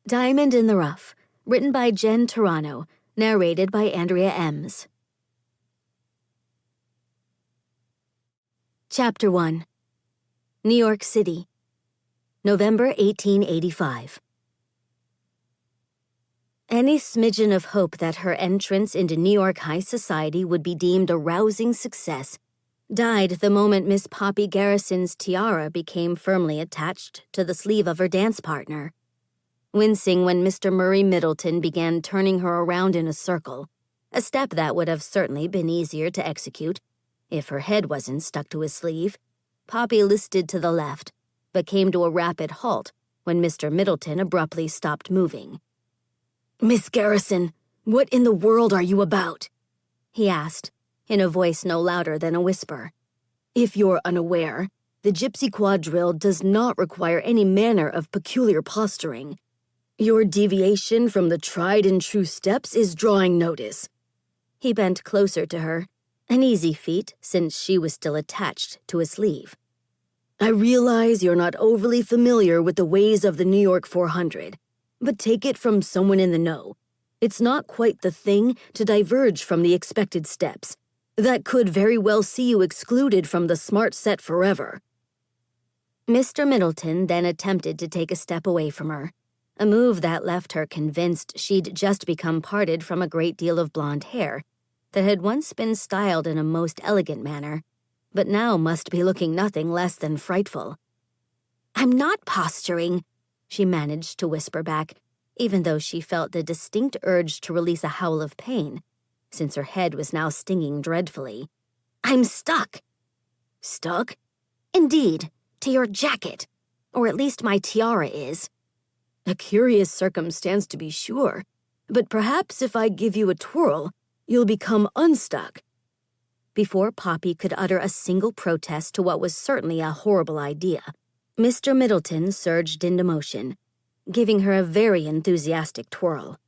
Diamond in the Rough, written by Jen Turano, narrated by Andrea Ems. Chapter 1. New York City, November 1885. Any smidgen of hope that her entrance into New York high society would be deemed a rousing success died the moment Miss Poppy Garrison's tiara became firmly attached to the sleeve of her dance partner. Wincing when Mr. Murray Middleton began turning her around in a circle, a step that would have certainly been easier to execute if her head wasn't stuck to his sleeve, Poppy listed to the left, but came to a rapid halt when Mr. Middleton abruptly stopped moving. "Miss Garrison, what in the world are you about?" he asked, in a voice no louder than a whisper. "If you're unaware, the Gypsy Quadrille does not require any manner of peculiar posturing. Your deviation from the tried-and-true steps is drawing notice." He bent closer to her, an easy feat since she was still attached to his sleeve. "I realize you're not overly familiar with the ways of the New York 400, but take it from someone in the know. It's not quite the thing to diverge from the expected steps. That could very well see you excluded from the smart set forever." Mr. Middleton then attempted to take a step away from her, a move that left her convinced she'd just become parted from a great deal of blonde hair that had once been styled in a most elegant manner, but now must be looking nothing less than frightful. "I'm not posturing," she managed to whisper back, even though she felt the distinct urge to release a howl of pain, since her head was now stinging dreadfully. "I'm stuck." "Stuck?" "Indeed, to your jacket, or at least my tiara is." "A curious circumstance, to be sure, but perhaps if I give you a twirl, you'll become unstuck." Before Poppy could utter a single protest to what was certainly a horrible idea, Mr. Middleton surged into motion, giving her a very enthusiastic twirl.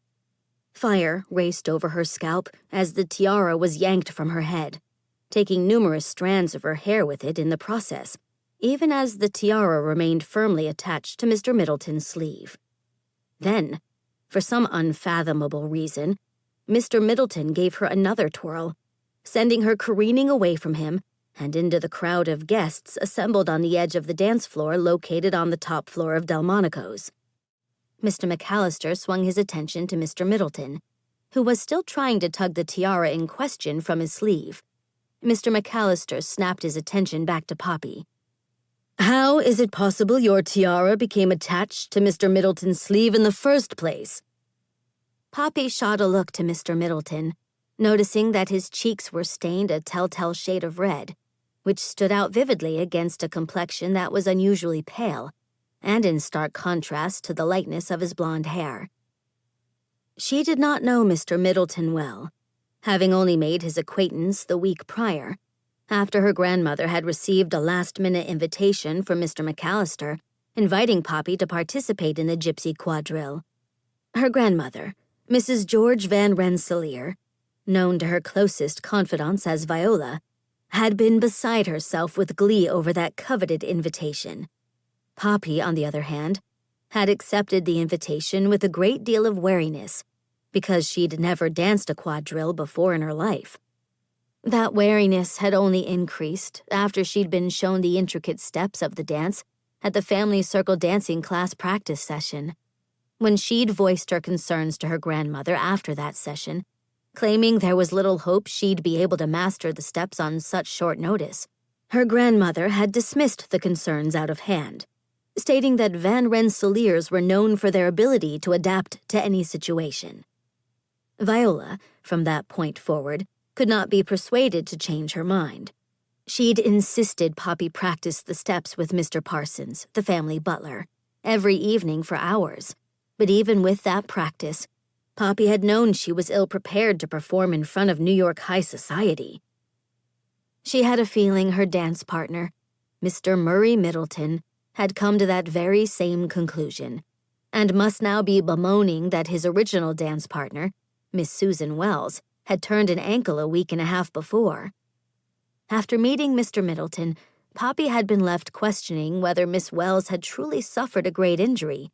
Fire raced over her scalp as the tiara was yanked from her head, taking numerous strands of her hair with it in the process, even as the tiara remained firmly attached to Mr. Middleton's sleeve. Then, for some unfathomable reason, Mr. Middleton gave her another twirl, sending her careening away from him and into the crowd of guests assembled on the edge of the dance floor located on the top floor of Delmonico's. Mr. McAllister swung his attention to Mr. Middleton, who was still trying to tug the tiara in question from his sleeve. Mr. McAllister snapped his attention back to Poppy. "How is it possible your tiara became attached to Mr. Middleton's sleeve in the first place?" Poppy shot a look to Mr. Middleton, noticing that his cheeks were stained a telltale shade of red, which stood out vividly against a complexion that was unusually pale, and in stark contrast to the lightness of his blonde hair. She did not know Mr. Middleton well, having only made his acquaintance the week prior, after her grandmother had received a last-minute invitation from Mr. McAllister inviting Poppy to participate in the Gypsy Quadrille. Her grandmother, Mrs. George Van Rensselaer, known to her closest confidants as Viola, had been beside herself with glee over that coveted invitation. Poppy, on the other hand, had accepted the invitation with a great deal of wariness, because she'd never danced a quadrille before in her life. That wariness had only increased after she'd been shown the intricate steps of the dance at the family circle dancing class practice session. When she'd voiced her concerns to her grandmother after that session, claiming there was little hope she'd be able to master the steps on such short notice, her grandmother had dismissed the concerns out of hand, stating that Van Rensselaers were known for their ability to adapt to any situation. Viola, from that point forward, could not be persuaded to change her mind. She'd insisted Poppy practice the steps with Mr. Parsons, the family butler, every evening for hours, but even with that practice, Poppy had known she was ill-prepared to perform in front of New York high society. She had a feeling her dance partner, Mr. Murray Middleton, had come to that very same conclusion, and must now be bemoaning that his original dance partner, Miss Susan Wells, had turned an ankle a week and a half before. After meeting Mr. Middleton, Poppy had been left questioning whether Miss Wells had truly suffered a great injury,